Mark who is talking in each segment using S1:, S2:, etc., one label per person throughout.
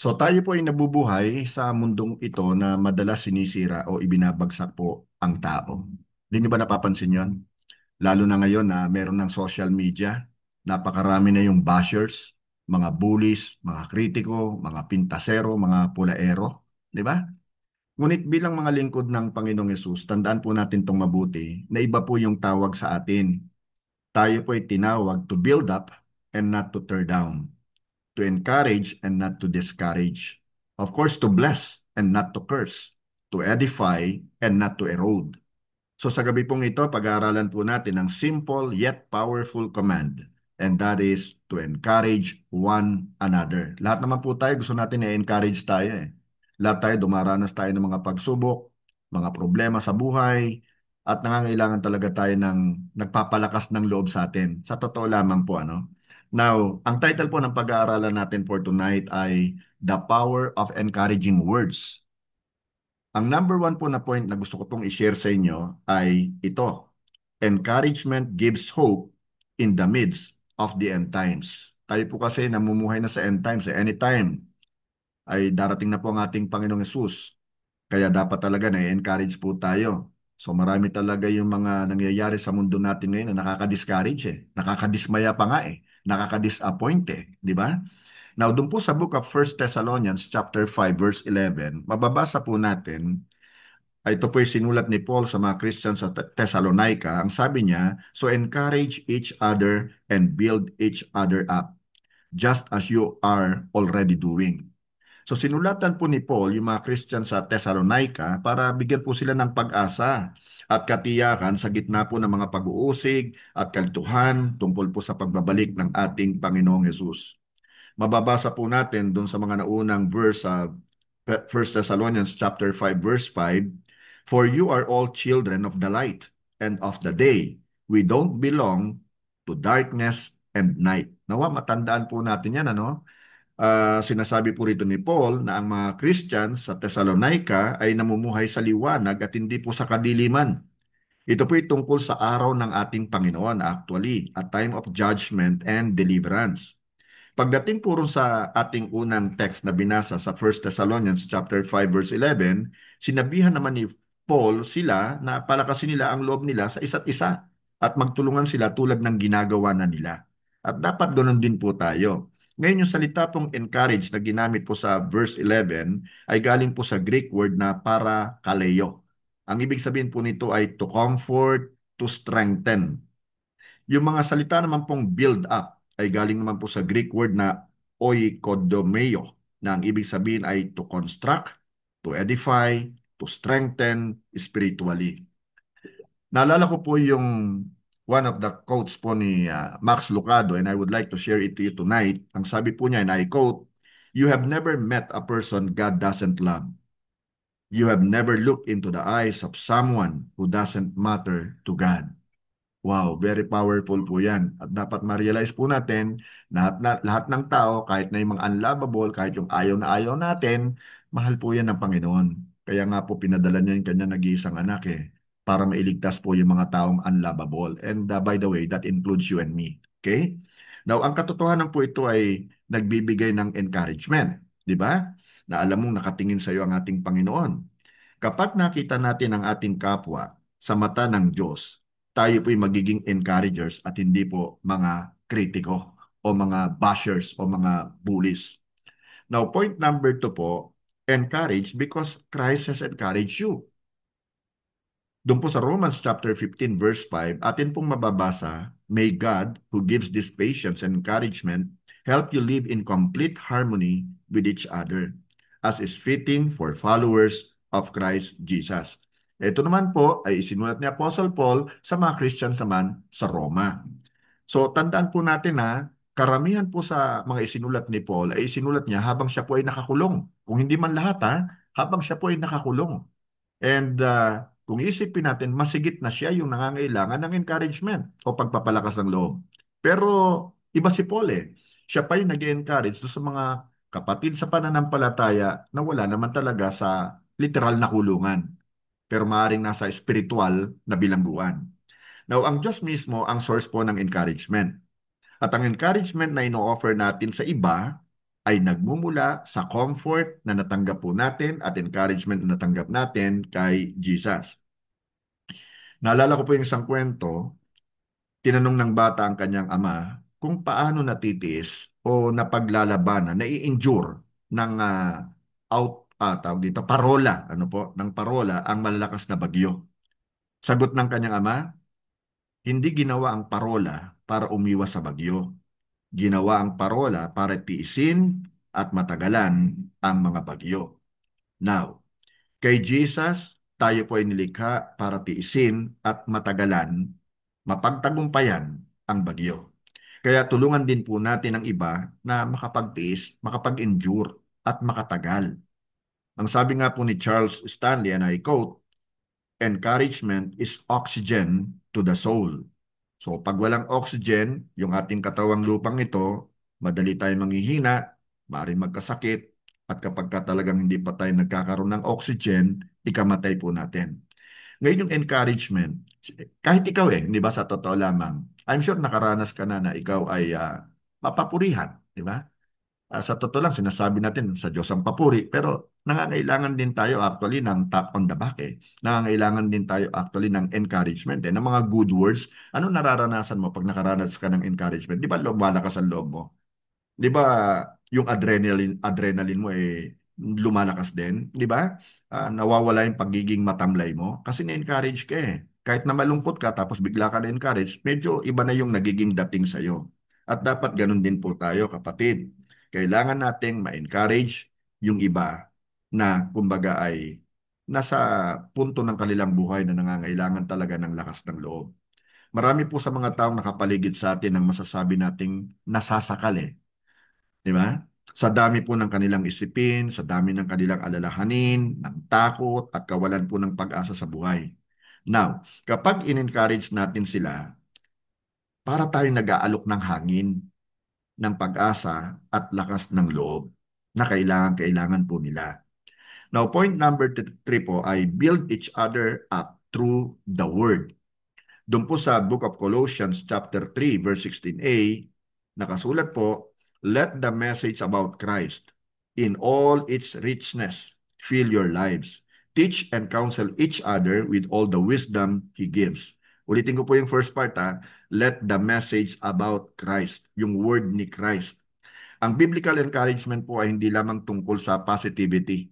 S1: So tayo po ay nabubuhay sa mundong ito na madalas sinisira o ibinabagsak po ang tao. Hindi niyo ba napapansin yon? Lalo na ngayon na meron ng social media, napakarami na yung bashers, mga bullies, mga kritiko, mga pintasero, mga pulaero, di ba? Ngunit bilang mga lingkod ng Panginoong Yesus, tandaan po natin itong mabuti na iba po yung tawag sa atin. Tayo po ay tinawag to build up and not to tear down, to encourage and not to discourage. Of course, to bless and not to curse, to edify and not to erode. So sa gabi pong ito, pag-aaralan po natin ang simple yet powerful command. And that is to encourage one another. Lahat naman po tayo, gusto natin i-encourage tayo eh. Lahat tayo, dumaranas tayo ng mga pagsubok, mga problema sa buhay, at nangangailangan talaga tayo ng nagpapalakas ng loob sa atin. Sa totoo lamang po, ano? Now, ang title po ng pag-aaralan natin for tonight ay The Power of Encouraging Words. Ang number one po na point na gusto ko pong i-share sa inyo ay ito. Encouragement gives hope in the midst of the end times. Tayo po kasi namumuhay na sa end times. Anytime ay darating na po ang ating Panginoong Yesus. Kaya dapat talaga na-encourage po tayo. So marami talaga yung mga nangyayari sa mundo natin ngayon na nakaka-discourage eh. Nakakadismaya pa nga eh. Nakaka-disappoint eh. Di ba? Now, doon po sa book of First Thessalonians chapter 5 verse 11, mababasa po natin, ito po yung sinulat ni Paul sa mga Christians sa Thessalonica. Ang sabi niya, so encourage each other and build each other up, just as you are already doing. So sinulatan po ni Paul yung mga Christian sa Thessalonica para bigyan po sila ng pag-asa at katiyakan sa gitna po ng mga pag-uusig at kalituhan tungkol po sa pagbabalik ng ating Panginoong Hesus. Mababasa po natin doon sa mga naunang verse sa 1 Thessalonians chapter 5 verse 5, for you are all children of the light and of the day. We don't belong to darkness and night. Nawa, matandaan po natin yan, ano? Sinasabi po rito ni Paul na ang mga Christians sa Thessalonica ay namumuhay sa liwanag at hindi po sa kadiliman. Ito po ay tungkol sa araw ng ating Panginoon, actually, a time of judgment and deliverance. Pagdating po rin sa ating unang text na binasa sa 1 Thessalonians chapter 5 verse 11, sinabihan naman ni Paul sila na palakasin nila ang loob nila sa isa't isa at magtulungan sila tulad ng ginagawa na nila. At dapat ganoon din po tayo. Ngayon yung salita pong encourage na ginamit po sa verse 11 ay galing po sa Greek word na para kaleo. Ang ibig sabihin po nito ay to comfort, to strengthen. Yung mga salita naman pong build up ay galing naman po sa Greek word na oikodomeo na ang ibig sabihin ay to construct, to edify, to strengthen spiritually. Naalala ko po yung one of the quotes po ni Max Lucado and I would like to share it to you tonight. Ang sabi po niya, and I quote, you have never met a person God doesn't love. You have never looked into the eyes of someone who doesn't matter to God. Wow, very powerful po yan. At dapat ma-realize po natin na lahat ng tao, kahit na yung mga unlovable, kahit yung ayaw na ayaw natin, mahal po yan ng Panginoon. Kaya nga po pinadala niya yung kanya nag-iisang anak eh, para mailigtas po yung mga taong unlovable. And by the way, that includes you and me. Okay? Now, ang katotohanan po ito ay nagbibigay ng encouragement. Di ba? Na alam mong nakatingin sa iyo ang ating Panginoon. Kapag nakita natin ang ating kapwa sa mata ng Diyos, tayo po'y magiging encouragers at hindi po mga kritiko o mga bashers o mga bullies. Now, point number 2 po, encourage because Christ has encouraged you. Doon po sa Romans chapter 15 verse 5, atin pong mababasa, may God who gives this patience and encouragement help you live in complete harmony with each other as is fitting for followers of Christ Jesus. Ito naman po ay isinulat ni Apostle Paul sa mga Christians naman sa Roma. So tandaan po natin na karamihan po sa mga isinulat ni Paul ay isinulat niya habang siya po ay nakakulong. Kung hindi man lahat habang siya po ay nakakulong. And kung isipin natin, masigit na siya yung nangangailangan ng encouragement o pagpapalakas ng loob. Pero iba si Paul eh. Siya pa yung nag-encourage sa mga kapatid sa pananampalataya na wala naman talaga sa literal na kulungan. Pero maaaring nasa spiritual na bilangguan. Now, ang Diyos mismo ang source po ng encouragement. At ang encouragement na ino-offer natin sa iba ay nagmumula sa comfort na natanggap po natin at encouragement na natanggap natin kay Jesus. Naalala ko po yung isang kwento, tinanong ng bata ang kanyang ama kung paano natitiis o napaglalabanan, nai-endure ng tawag dito, parola, ano po, ng parola ang malalakas na bagyo. Sagot ng kanyang ama, hindi ginawa ang parola para umiwas sa bagyo. Ginawa ang parola para tiisin at matagalan ang mga bagyo. Now, kay Jesus, tayo po ay nilikha para tiisin at matagalan, mapagtagumpayan ang bagyo. Kaya tulungan din po natin ang iba na makapagtiis, makapag-endure at makatagal. Ang sabi nga po ni Charles Stanley, and I quote, encouragement is oxygen to the soul. So pag walang oxygen, yung ating katawang lupang ito, madali tayong manghihina, maaaring magkasakit, at kapag ka talagang hindi pa tayo nagkakaroon ng oxygen, ikamatay po natin. Ngayon yung encouragement, kahit ikaw hindi ba sa totoo lamang, I'm sure nakaranas ka na ikaw ay mapapurihan, di ba? Sa totoo lang, sinasabi natin sa Diyos ang papuri, pero nangangailangan din tayo actually ng tap on the back Nangangailangan din tayo actually ng encouragement ng mga good words. Ano nararanasan mo pag nakaranas ka ng encouragement? Di ba lumalakas ang loob mo? Di ba yung adrenaline mo lumalakas din, di ba? Nawawala yung pagiging matamlay mo kasi na-encourage ka Kahit na malungkot ka tapos bigla ka na-encourage, medyo iba na yung nagiging dating sa'yo. At dapat ganun din po tayo, kapatid. Kailangan nating ma-encourage yung iba na kumbaga ay nasa punto ng kanilang buhay na nangangailangan talaga ng lakas ng loob. Marami po sa mga taong nakapaligid sa atin ang masasabi nating nasasakal Di ba? Sa dami po ng kanilang isipin, sa dami ng kanilang alalahanin, ng takot at kawalan po ng pag-asa sa buhay. Now, kapag in-encourage natin sila, para tayong nag-aalok ng hangin, ng pag-asa at lakas ng loob na kailangan po nila. Now, point number three po ay build each other up through the Word. Doon po sa Book of Colossians chapter 3 verse 16a, nakasulat po, let the message about Christ in all its richness fill your lives. Teach and counsel each other with all the wisdom He gives. Ulitin ko po yung first part let the message about Christ, yung word ni Christ. Ang biblical encouragement po ay hindi lamang tungkol sa positivity.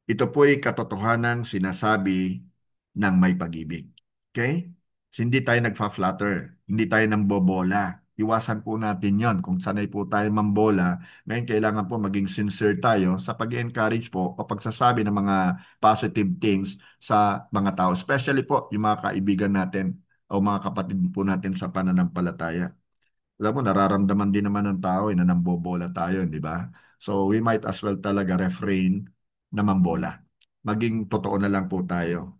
S1: Ito po ay katotohanang sinasabi ng may pag-ibig. Okay? So, hindi tayo nagfa-flatter. Hindi tayo nambobola. Iwasan po natin yon. Kung sanay po tayo mambola, ngayon kailangan po maging sincere tayo sa pag-encourage po o pagsasabi ng mga positive things sa mga tao. Especially po yung mga kaibigan natin o mga kapatid po natin sa pananampalataya. Alam mo, nararamdaman din naman ng tao na nambobola tayo, di ba? So, we might as well talaga refrain na mambola. Maging totoo na lang po tayo.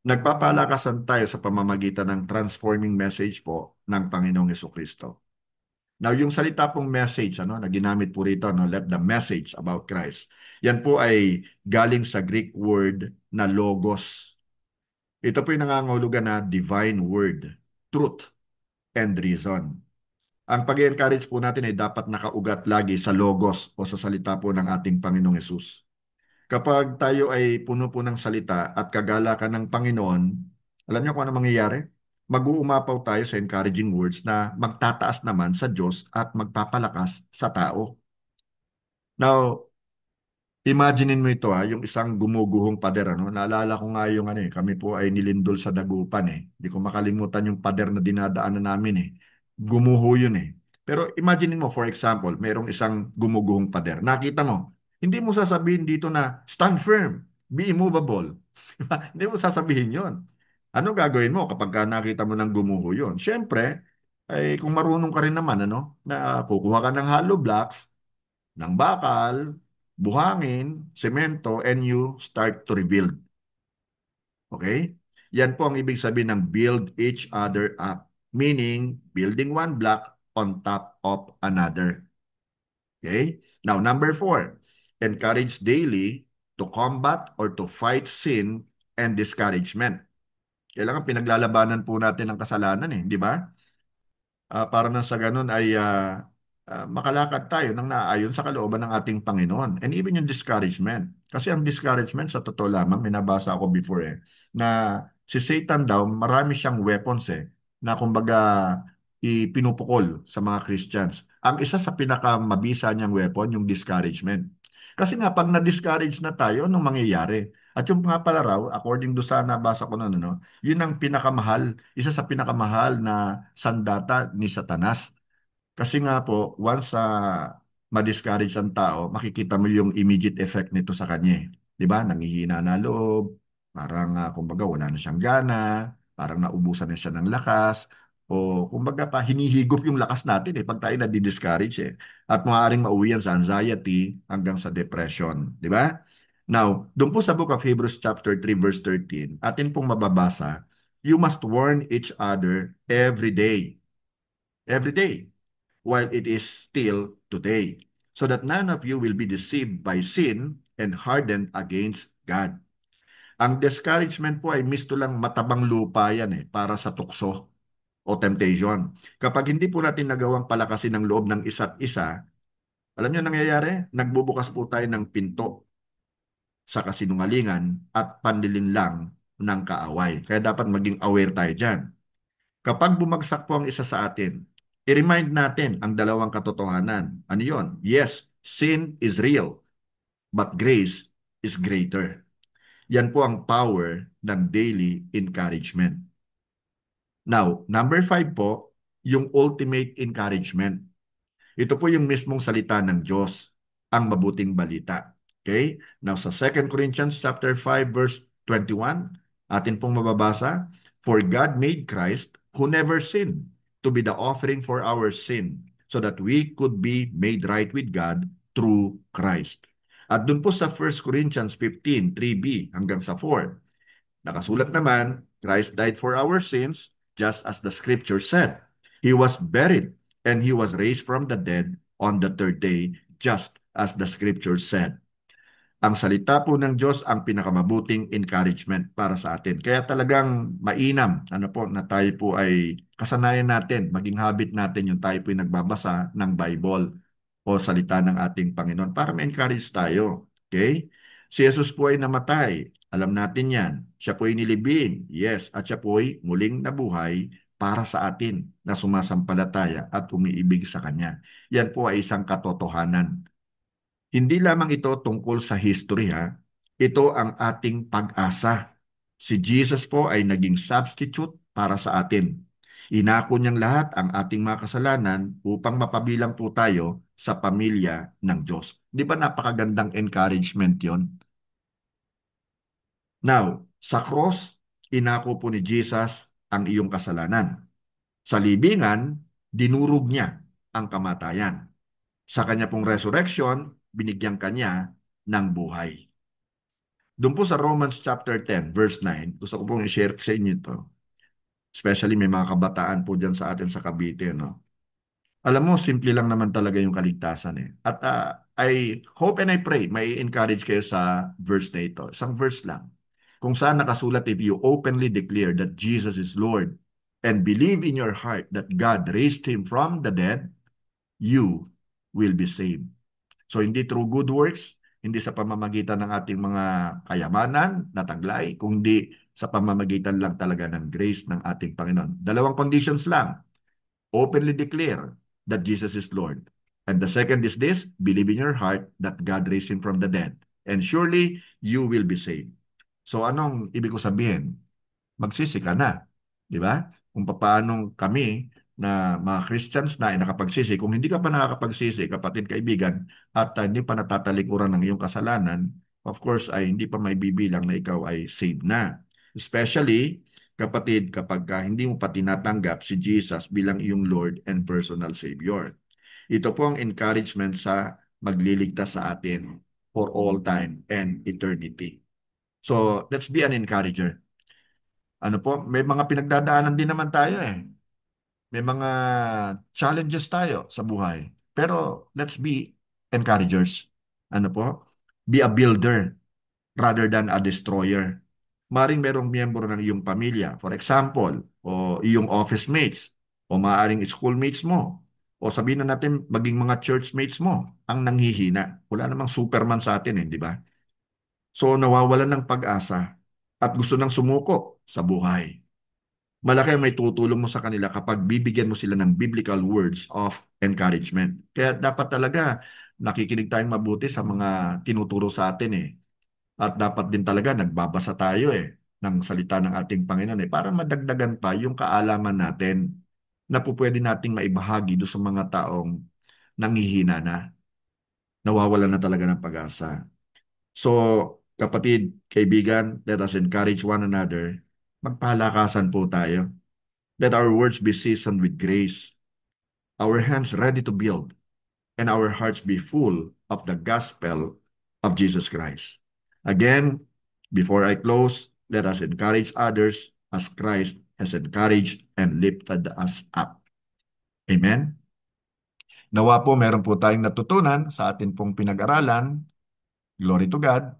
S1: Nagpapalakasan tayo sa pamamagitan ng transforming message po ng Panginoong Jesucristo. Now, yung salita pong message, na ginamit po rito, let the message about Christ. Yan po ay galing sa Greek word na logos. Ito po yung nangangahulugan na divine word, truth, and reason. Ang pag-encourage po natin ay dapat nakaugat lagi sa logos o sa salita po ng ating Panginoong Yesus. Kapag tayo ay puno po ng salita at kagalakan ng Panginoon, alam niyo kung ano mangyayari? Mag-uumapaw tayo sa encouraging words na magtataas naman sa Diyos at magpapalakas sa tao. Now, imaginein mo ito yung isang gumuguhong pader Naalala ko nga yung kami po ay nilindol sa Dagupan Hindi ko makalimutan yung pader na dinadaanan namin Gumuho yun Pero imaginein mo for example, mayroong isang gumuguhong pader. Nakita mo, hindi mo sasabihin dito na stand firm, be immovable. Hindi mo sasabihin yun. Ano gagawin mo kapag nakita mo ng gumuho yun? Siyempre, ay kung marunong ka rin naman na kukuha ka ng hollow blocks, ng bakal, buhangin, semento, and you start to rebuild. Okay? Yan po ang ibig sabihin ng build each other up. Meaning, building one block on top of another. Okay? Now, number 4, encourage daily to combat or to fight sin and discouragement. Kailangan pinaglalabanan po natin ang kasalanan di ba? Para na sa ganun ay makalakad tayo ng naaayon sa kalooban ng ating Panginoon. And even yung discouragement. Kasi ang discouragement, sa totoo lamang, may nabasa ako before na si Satan daw, marami siyang weapons na kumbaga ipinupukol sa mga Christians. Ang isa sa pinakamabisa niyang weapon, yung discouragement. Kasi nga, pag na-discourage na tayo, anong mangyayari? At yung nga pala raw, according do sa nabasa ko na, yun ang pinakamahal, isa sa pinakamahal na sandata ni Satanas. Kasi nga po, once ma-discourage ang tao, makikita mo yung immediate effect nito sa kanya. 'Di ba? Nanghihina na loob, parang kumbaga wala na siyang gana, parang naubusan na siya ng lakas, o kumbaga pa hinihigop yung lakas natin pag tayo na-discourage At maaaring mauwi yan sa anxiety hanggang sa depression, 'di ba? Now, doon po sa Book of Hebrews chapter 3 verse 13, atin pong mababasa, you must warn each other every day. Every day while it is still today, so that none of you will be deceived by sin and hardened against God. Ang discouragement po ay misto lang matabang lupa yan para sa tukso o temptation. Kapag hindi po natin nagawang palakasin ang loob ng isa't isa, alam niyo nangyayari? Nagbubukas po tayo ng pinto sa kasinungalingan at panlilinlang ng kaaway. Kaya dapat maging aware tayo dyan. Kapag bumagsak po ang isa sa atin, i-remind natin ang dalawang katotohanan. Ano yon? Yes, sin is real, but grace is greater. Yan po ang power ng daily encouragement. Now, number 5 po, yung ultimate encouragement. Ito po yung mismong salita ng Diyos, ang mabuting balita. Okay? Now sa 2 Corinthians chapter 5 verse 21, atin pong mababasa, for God made Christ who never sinned to be the offering for our sin so that we could be made right with God through Christ. At dun po sa 1 Corinthians 15, 3b hanggang sa 4, nakasulat naman, Christ died for our sins just as the scripture said. He was buried and he was raised from the dead on the third day just as the scripture said. Ang salita po ng Diyos ang pinakamabuting encouragement para sa atin. Kaya talagang mainam, na tayo po ay kasanayan natin, maging habit natin yung tayo po ay nagbabasa ng Bible o salita ng ating Panginoon para ma-encourage tayo. Okay? Si Jesus po ay namatay. Alam natin yan. Siya po ay nilibing. Yes. At siya po ay muling nabuhay para sa atin na sumasampalataya at umiibig sa Kanya. Yan po ay isang katotohanan. Hindi lamang ito tungkol sa history ito ang ating pag-asa. Si Jesus po ay naging substitute para sa atin. Inako niyang lahat ang ating mga kasalanan upang mapabilang po tayo sa pamilya ng Diyos. Di ba napakagandang encouragement yon? Now, sa cross, inako po ni Jesus ang iyong kasalanan. Sa libingan, dinurog niya ang kamatayan. Sa kanya pong resurrection, binigyan kanya ng buhay. Doon po sa Romans chapter 10, verse 9, gusto ko pong i-share sa inyo ito. Especially may mga kabataan po dyan sa atin sa Cavite, no? Alam mo, simple lang naman talaga yung kaligtasan At I hope and I pray may encourage kayo sa verse na ito. Isang verse lang. Kung saan nakasulat, if you openly declare that Jesus is Lord and believe in your heart that God raised Him from the dead, you will be saved. So hindi through good works, hindi sa pamamagitan ng ating mga kayamanan na taglay, kundi sa pamamagitan lang talaga ng grace ng ating Panginoon. Dalawang conditions lang. Openly declare that Jesus is Lord. And the second is this, believe in your heart that God raised Him from the dead. And surely you will be saved. So anong ibig ko sabihin? Magsisi ka na. Di ba? Kung paano kami na mga Christians na ay nakapagsisi, kung hindi ka pa nakakapagsisi, kapatid, kaibigan, at hindi pa natatalikuran ng iyong kasalanan, of course, ay hindi pa may bibilang na ikaw ay saved na. Especially, kapatid, kapag hindi mo pa tinatanggap si Jesus bilang iyong Lord and personal Savior. Ito po ang encouragement sa magliligtas sa atin for all time and eternity. So, let's be an encourager. Ano po, may mga pinagdadaanan din naman tayo May mga challenges tayo sa buhay. Pero let's be encouragers. Ano po? Be a builder rather than a destroyer. Maring merong miyembro ng iyong pamilya, for example, o iyong office mates, o maaring schoolmates mo, O sabihin na natin, maging mga churchmates mo ang nanghihina. Wala namang superman sa atin, di ba? So nawawalan ng pag-asa at gusto nang sumuko sa buhay. Malaki ang may tutulong mo sa kanila kapag bibigyan mo sila ng biblical words of encouragement. Kaya dapat talaga nakikinig tayong mabuti sa mga tinuturo sa atin eh. At dapat din talaga nagbabasa tayo ng salita ng ating Panginoon para madagdagan pa yung kaalaman natin na po pwede nating maibahagi doon sa mga taong nanghihina na, nawawalan na talaga ng pag-asa. So, kapatid, kaibigan, let us encourage one another. Magpalakasan po tayo. Let our words be seasoned with grace, our hands ready to build, and our hearts be full of the gospel of Jesus Christ. Again, before I close, let us encourage others as Christ has encouraged and lifted us up. Amen? Nawa po meron po tayong natutunan sa atin pong pinag-aralan. Glory to God.